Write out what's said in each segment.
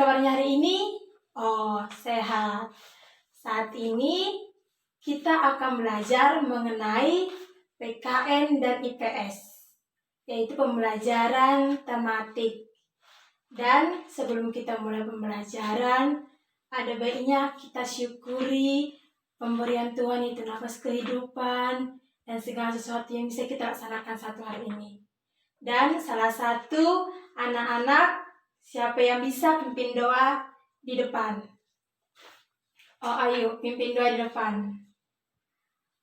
kabarnya hari ini? Oh, sehat. Saat ini kita akan belajar mengenai PKN dan IPS, yaitu pembelajaran tematik. Dan sebelum kita mulai pembelajaran, ada baiknya kita syukuri pemberian Tuhan itu nafas kehidupan dan segala sesuatu yang bisa kita laksanakan satu hari ini. Dan salah satu anak-anak, siapa yang bisa pimpin doa di depan? Oh, ayo pimpin doa di depan.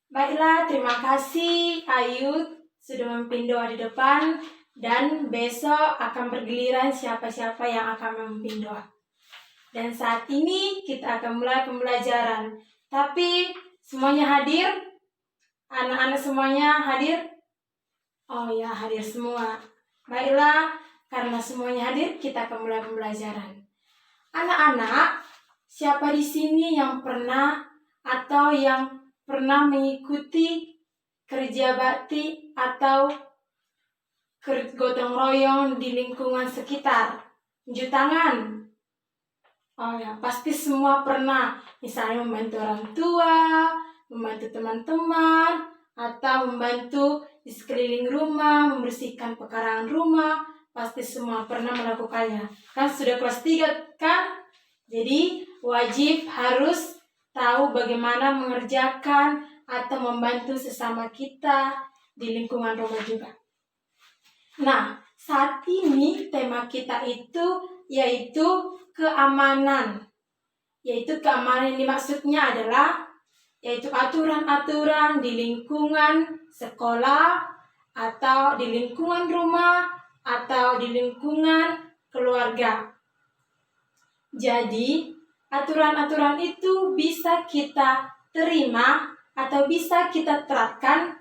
Baiklah, terima kasih Ayu sudah memimpin doa di depan. Dan besok akan bergiliran siapa-siapa yang akan memimpin doa. Dan saat ini kita akan mulai pembelajaran. Tapi semuanya hadir? Anak-anak semuanya hadir? Oh ya, hadir semua. Baiklah, karena semuanya hadir, kita akan mulai pembelajaran. Anak-anak, siapa di sini yang pernah atau yang pernah mengikuti kerja bakti atau gotong royong di lingkungan sekitar? Tunjuk tangan. Oh ya, pasti semua pernah. Misalnya membantu orang tua, membantu teman-teman, atau membantu di sekeliling rumah, membersihkan pekarangan rumah. Pasti semua pernah melakukannya. Kan sudah kelas 3 kan? Jadi wajib harus tahu bagaimana mengerjakan atau membantu sesama kita di lingkungan rumah juga. Nah, saat ini tema kita itu yaitu keamanan. Yaitu keamanan ini maksudnya adalah yaitu aturan-aturan di lingkungan sekolah atau di lingkungan rumah atau di lingkungan keluarga. Jadi, aturan-aturan itu bisa kita terima atau bisa kita terapkan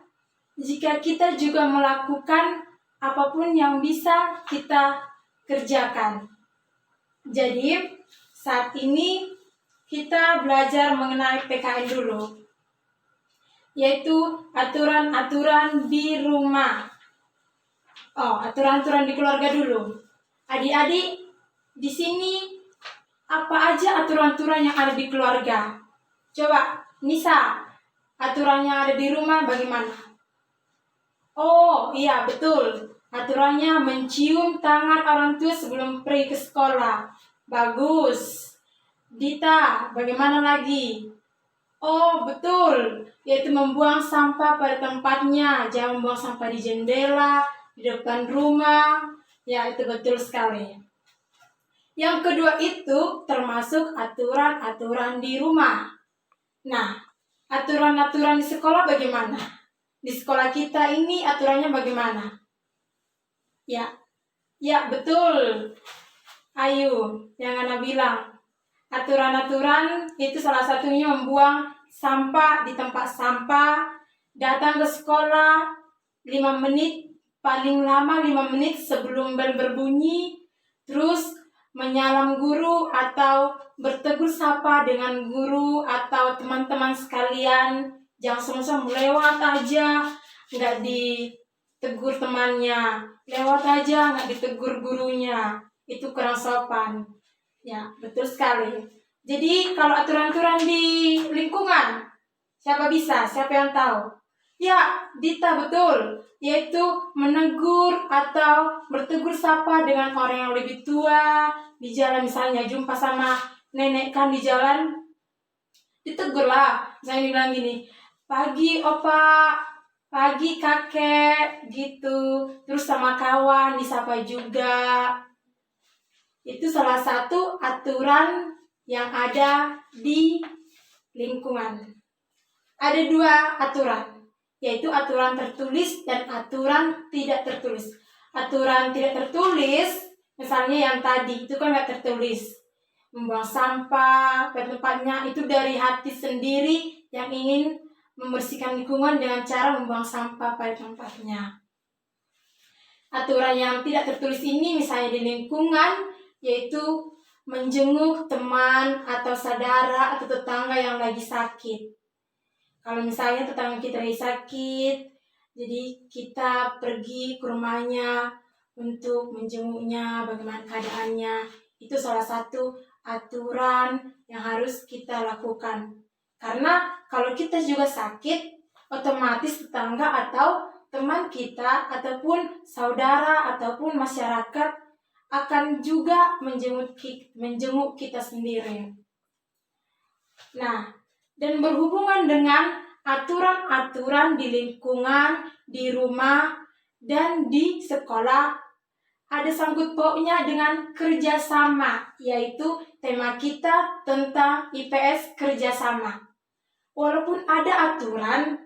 jika kita juga melakukan apapun yang bisa kita kerjakan. Jadi, saat ini kita belajar mengenai PKN dulu, yaitu aturan-aturan di rumah. Oh, aturan-aturan di keluarga dulu. Adik-adik, di sini apa aja aturan-aturan yang ada di keluarga? Coba, Nisa, aturan yang ada di rumah bagaimana? Oh, iya betul. Aturannya mencium tangan orang tua sebelum pergi ke sekolah. Bagus. Dita, bagaimana lagi? Oh, betul. Yaitu membuang sampah pada tempatnya. Jangan membuang sampah di jendela, di depan rumah. Ya, itu betul sekali. Yang kedua itu termasuk aturan-aturan di rumah. Nah, aturan-aturan di sekolah bagaimana? Di sekolah kita ini aturannya bagaimana? Ya betul. Ayo, yang Ana bilang. Aturan-aturan itu salah satunya membuang sampah di tempat sampah, datang ke sekolah 5 menit, paling lama 5 menit sebelum bel berbunyi, terus menyalam guru atau bertegur sapa dengan guru atau teman-teman sekalian. Jangan sama-sama lewat aja, nggak ditegur temannya, lewat aja nggak ditegur gurunya, itu kurang sopan. Ya, betul sekali. Jadi kalau aturan-aturan di lingkungan, siapa bisa? Siapa yang tahu? Ya, Dita betul. Yaitu menegur atau bertegur sapa dengan orang yang lebih tua di jalan, misalnya jumpa sama nenek kan di jalan, ditegur lah. Misalnya bilang gini, pagi opa, pagi kakek, gitu. Terus sama kawan disapa juga. Itu salah satu aturan yang ada di lingkungan. Ada 2 aturan, yaitu aturan tertulis dan aturan tidak tertulis. Aturan tidak tertulis, misalnya yang tadi, itu kan nggak tertulis. Membuang sampah pada tempatnya, itu dari hati sendiri yang ingin membersihkan lingkungan dengan cara membuang sampah pada tempatnya. Aturan yang tidak tertulis ini misalnya di lingkungan, yaitu menjenguk teman atau saudara atau tetangga yang lagi sakit. Kalau misalnya tetangga kita lagi sakit, jadi kita pergi ke rumahnya untuk menjenguknya, bagaimana keadaannya. Itu salah satu aturan yang harus kita lakukan. Karena kalau kita juga sakit, otomatis tetangga atau teman kita ataupun saudara ataupun masyarakat akan juga menjenguk kita sendiri. Nah, dan berhubungan dengan aturan-aturan di lingkungan, di rumah, dan di sekolah, ada sangkut pautnya dengan kerjasama, yaitu tema kita tentang IPS kerjasama. Walaupun ada aturan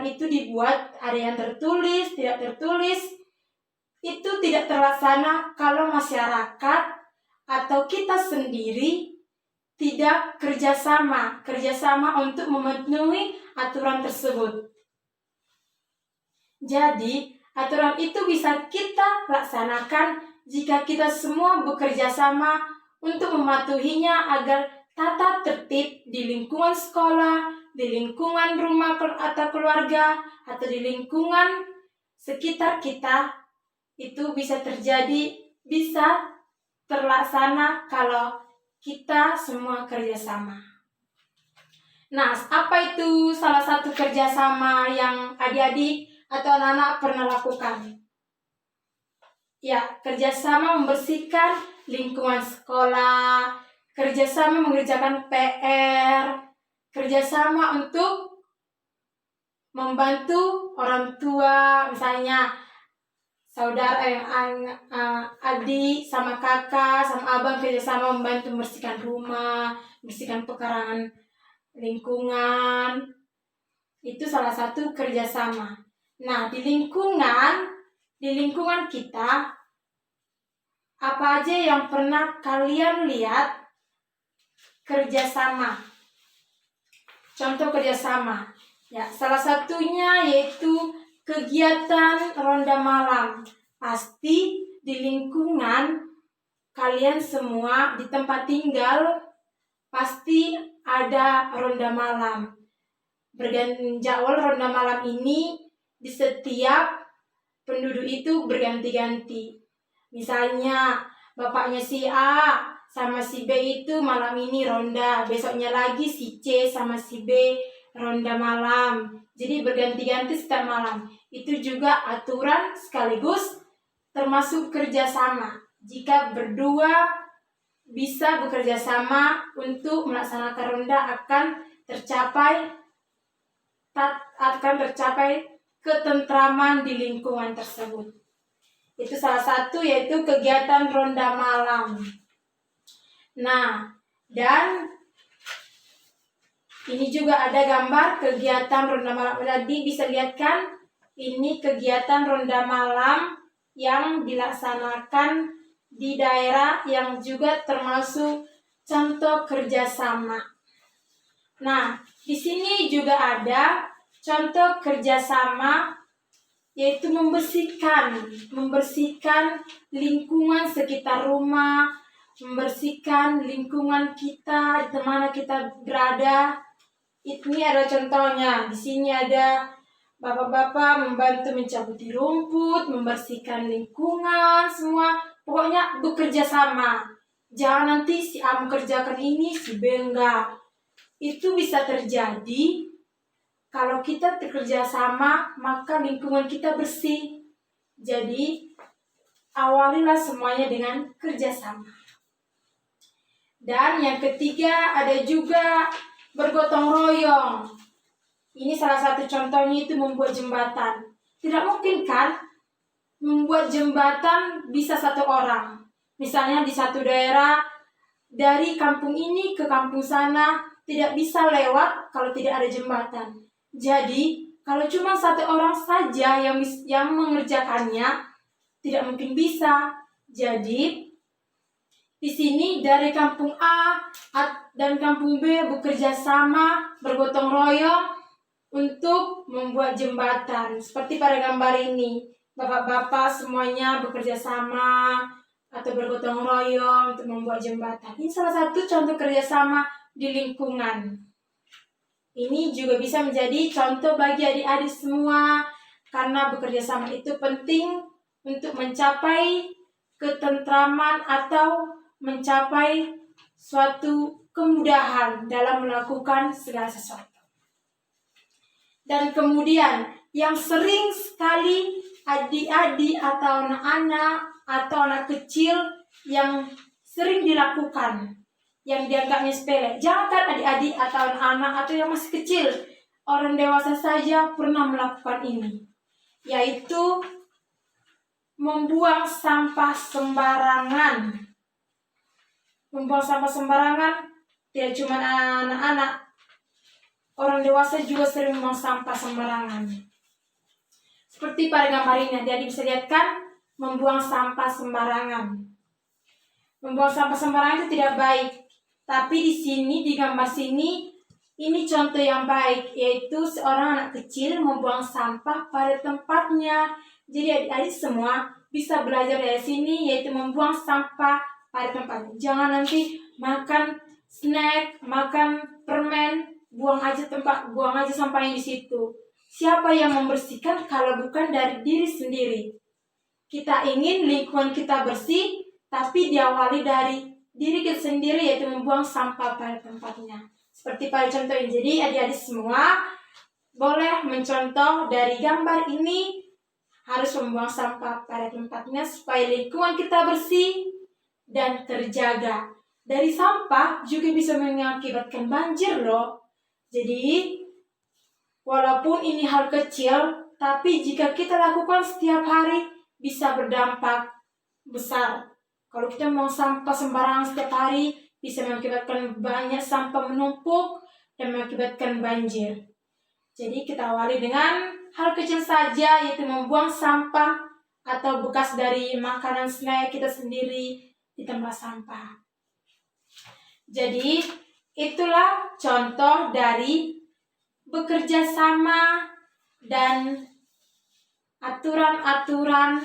itu dibuat, ada yang tertulis, tidak tertulis, itu tidak terlaksana kalau masyarakat atau kita sendiri tidak kerjasama untuk memenuhi aturan tersebut. Jadi, aturan itu bisa kita laksanakan jika kita semua bekerja sama untuk mematuhinya agar tata tertib di lingkungan sekolah, di lingkungan rumah atau keluarga, atau di lingkungan sekitar kita itu bisa terjadi, bisa terlaksana kalau kita semua kerjasama. Nah, apa itu salah satu kerjasama yang adik-adik atau anak-anak pernah lakukan? Ya, kerjasama membersihkan lingkungan sekolah, kerjasama mengerjakan PR, kerjasama untuk membantu orang tua, misalnya saudara adik sama kakak sama abang kerjasama membantu membersihkan rumah, membersihkan pekarangan lingkungan. Itu salah satu kerjasama. Nah, di lingkungan kita, apa aja yang pernah kalian lihat kerjasama? Contoh kerjasama, ya salah satunya yaitu kegiatan ronda malam. Pasti di lingkungan kalian semua di tempat tinggal pasti ada ronda malam. Jadwal ronda malam ini di setiap penduduk itu berganti-ganti. Misalnya bapaknya si A sama si B itu malam ini ronda, besoknya lagi si C sama si B ronda malam. Jadi berganti-ganti setiap malam. Itu juga aturan sekaligus termasuk kerjasama. Jika berdua bisa bekerja sama untuk melaksanakan ronda akan tercapai ketentraman di lingkungan tersebut. Itu salah satu yaitu kegiatan ronda malam. Nah, dan ini juga ada gambar kegiatan ronda malam. Tadi bisa lihat kan? Ini kegiatan ronda malam yang dilaksanakan di daerah yang juga termasuk contoh kerjasama. Nah, di sini juga ada contoh kerjasama yaitu membersihkan lingkungan sekitar rumah, membersihkan lingkungan kita di mana kita berada. Ini ada contohnya. Di sini ada bapak-bapak membantu mencabuti rumput, membersihkan lingkungan, semua. Pokoknya bekerja sama. Jangan nanti si A mengerjakan ini, si B enggak. Itu bisa terjadi kalau kita bekerja sama, maka lingkungan kita bersih. Jadi, awalilah semuanya dengan kerjasama. Dan yang ketiga ada juga bergotong royong. Ini salah satu contohnya itu membuat jembatan. Tidak mungkin kan membuat jembatan bisa satu orang. Misalnya di satu daerah, dari kampung ini ke kampung sana, tidak bisa lewat kalau tidak ada jembatan. Jadi, kalau cuma satu orang saja yang mengerjakannya, tidak mungkin bisa. Jadi, di sini dari kampung A dan kampung B bekerja sama, bergotong royong untuk membuat jembatan. Seperti pada gambar ini, bapak-bapak semuanya bekerja sama atau bergotong royong untuk membuat jembatan. Ini salah satu contoh kerjasama di lingkungan. Ini juga bisa menjadi contoh bagi adik-adik semua, karena bekerja sama itu penting untuk mencapai ketentraman atau mencapai suatu kemudahan dalam melakukan segala sesuatu. Dan kemudian yang sering sekali adik-adik atau anak-anak atau anak kecil yang sering dilakukan, yang dianggapnya sepele. Jangan adik-adik atau anak-anak atau yang masih kecil, orang dewasa saja pernah melakukan ini, yaitu membuang sampah sembarangan. Membuang sampah sembarangan tidak cuma anak-anak, orang dewasa juga sering membuang sampah sembarangan. Seperti pada gambar ini, jadi bisa lihat kan, membuang sampah sembarangan. Membuang sampah sembarangan itu tidak baik. Tapi di sini, di gambar sini, ini contoh yang baik, yaitu seorang anak kecil membuang sampah pada tempatnya. Jadi adik-adik semua bisa belajar dari sini, yaitu membuang sampah pada tempatnya. Jangan nanti makan snack, makan permen, buang aja sampahnya di situ. Siapa yang membersihkan kalau bukan dari diri sendiri? Kita ingin lingkungan kita bersih, tapi diawali dari diri kita sendiri, yaitu membuang sampah pada tempatnya. Seperti pada contoh ini. Jadi adik-adik semua boleh mencontoh dari gambar ini, harus membuang sampah pada tempatnya supaya lingkungan kita bersih dan terjaga. Dari sampah juga bisa mengakibatkan banjir loh. Jadi walaupun ini hal kecil, tapi jika kita lakukan setiap hari bisa berdampak besar. Kalau kita mau sampah sembarangan setiap hari, bisa mengakibatkan banyak sampah menumpuk dan mengakibatkan banjir. Jadi kita awali dengan hal kecil saja, yaitu membuang sampah atau bekas dari makanan snack kita sendiri di tempat sampah. Jadi itulah contoh dari bekerja sama dan aturan-aturan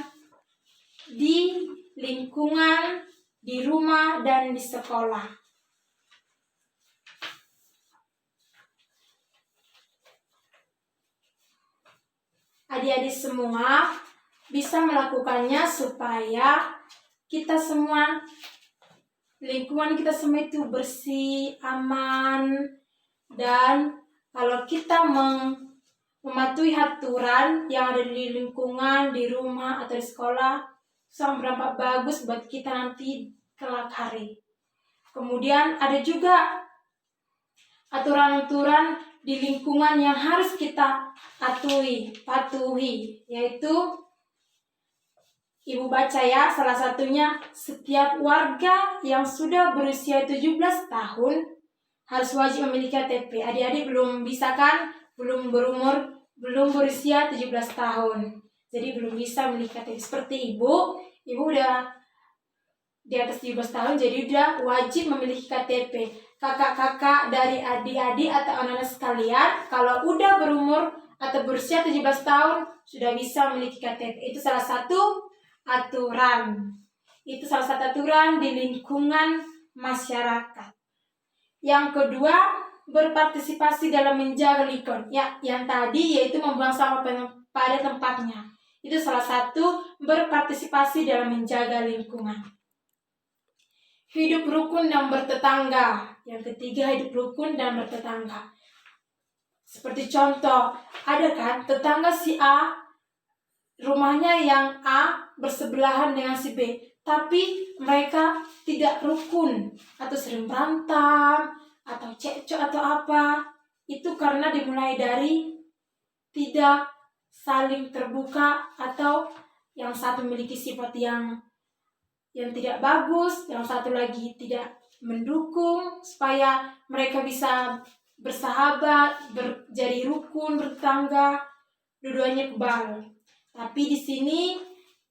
di lingkungan, di rumah, dan di sekolah. Adik-adik semua bisa melakukannya supaya kita semua, lingkungan kita semua itu bersih, aman, dan kalau kita mematuhi aturan yang ada di lingkungan, di rumah, atau di sekolah, sangat berdampak bagus buat kita nanti kelak hari. Kemudian ada juga aturan-aturan di lingkungan yang harus kita patuhi, yaitu Ibu baca ya, salah satunya setiap warga yang sudah berusia 17 tahun harus wajib memiliki KTP. Adik-adik belum bisa kan? Belum berusia 17 tahun. Jadi belum bisa memiliki KTP. Seperti ibu udah di atas 17 tahun, jadi udah wajib memiliki KTP. Kakak-kakak dari adik-adik atau anak-anak sekalian, kalau udah berumur atau berusia 17 tahun, sudah bisa memiliki KTP. Itu salah satu aturan. Itu salah satu aturan di lingkungan masyarakat. Yang kedua, berpartisipasi dalam menjaga lingkungan. Ya, yang tadi yaitu membuang sampah pada tempatnya. Itu salah satu berpartisipasi dalam menjaga lingkungan. Hidup rukun dan bertetangga. Yang ketiga, hidup rukun dan bertetangga. Seperti contoh, ada kan tetangga si A, rumahnya yang A bersebelahan dengan si B, tapi mereka tidak rukun atau sering berantem atau cekcok atau apa. Itu karena dimulai dari tidak saling terbuka, atau yang satu memiliki sifat yang tidak bagus, yang satu lagi tidak mendukung supaya mereka bisa bersahabat, jadi rukun, bertetangga, dua-duanya kebal. Tapi di sini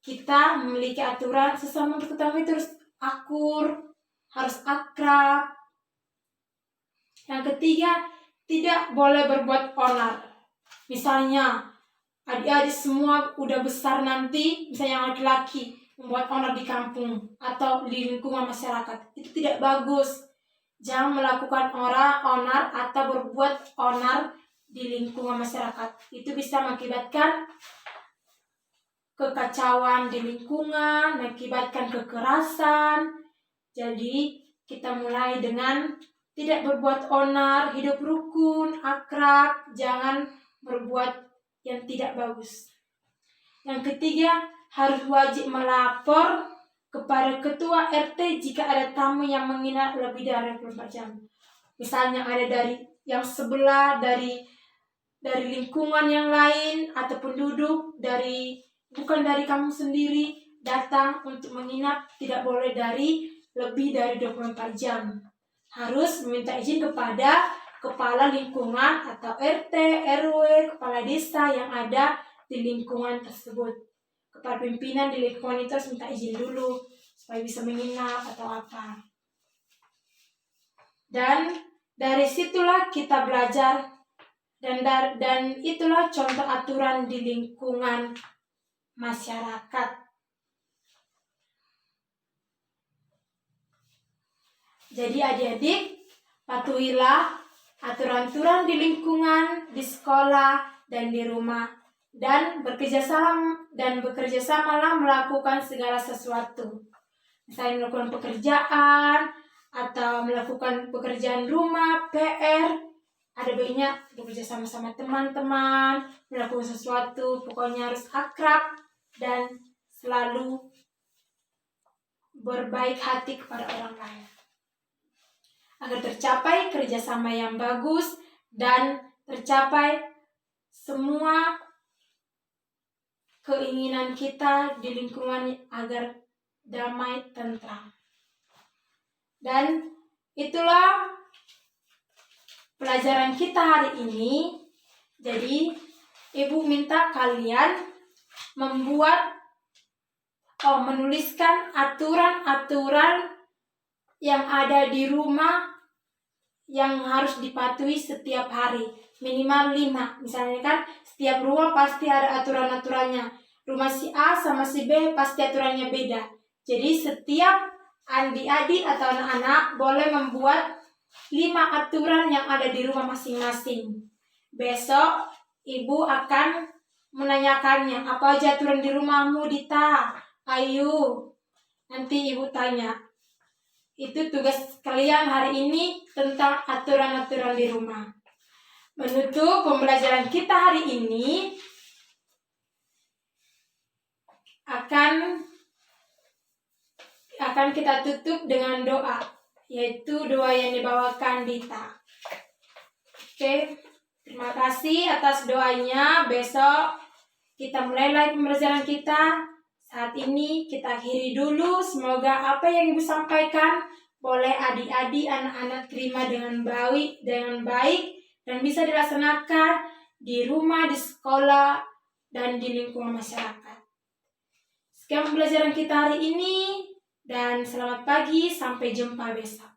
kita memiliki aturan sesama bertetangga itu harus akur, harus akrab. Yang ketiga, tidak boleh berbuat onar. Misalnya, adik-adik semua udah besar nanti, misalnya yang laki-laki membuat onar di kampung atau di lingkungan masyarakat, itu tidak bagus. Jangan melakukan onar atau berbuat onar di lingkungan masyarakat. Itu bisa mengakibatkan kekacauan di lingkungan, mengakibatkan kekerasan, Jadi kita mulai dengan tidak berbuat onar, hidup rukun, akrab, jangan berbuat yang tidak bagus. Yang ketiga, harus wajib melapor kepada ketua RT jika ada tamu yang menginap lebih dari 24 jam. Misalnya ada dari yang sebelah, dari lingkungan yang lain, ataupun duduk bukan dari kamu sendiri, datang untuk menginap, tidak boleh lebih dari 24 jam. Harus meminta izin kepada kepala lingkungan atau RT, RW, kepala desa yang ada di lingkungan tersebut. Kepala pimpinan di lingkungan itu harus minta izin dulu supaya bisa menginap atau apa. Dan dari situlah kita belajar dan itulah contoh aturan di lingkungan masyarakat. Jadi adik-adik, patuhilah aturan-aturan di lingkungan, di sekolah, dan di rumah, dan bekerja samalah melakukan segala sesuatu. Misalnya melakukan pekerjaan atau melakukan pekerjaan rumah, PR, ada baiknya bekerja sama-sama teman-teman, melakukan sesuatu, pokoknya harus akrab dan selalu berbaik hati kepada orang lain. Agar tercapai kerjasama yang bagus dan tercapai semua keinginan kita di lingkungan agar damai, tentram. Dan itulah pelajaran kita hari ini. Jadi, Ibu minta kalian menuliskan aturan-aturan yang ada di rumah yang harus dipatuhi setiap hari. Minimal 5. Misalnya kan, setiap rumah pasti ada aturan-aturannya. Rumah si A sama si B pasti aturannya beda. Jadi setiap adik-adik atau anak-anak boleh membuat 5 aturan yang ada di rumah masing-masing. Besok Ibu akan menanyakannya, apa aja aturan di rumahmu, Dita? Ayo, nanti Ibu tanya. Itu tugas kalian hari ini tentang aturan-aturan di rumah. Menutup pembelajaran kita hari ini akan kita tutup dengan doa, yaitu doa yang dibawakan Dita. Oke, terima kasih atas doanya. Besok kita mulai lagi pembelajaran kita. Saat ini kita akhiri dulu. Semoga apa yang Ibu sampaikan boleh adik-adik, anak-anak terima dengan baik dan bisa dilaksanakan di rumah, di sekolah, dan di lingkungan masyarakat. Sekian pembelajaran kita hari ini dan selamat pagi, sampai jumpa besok.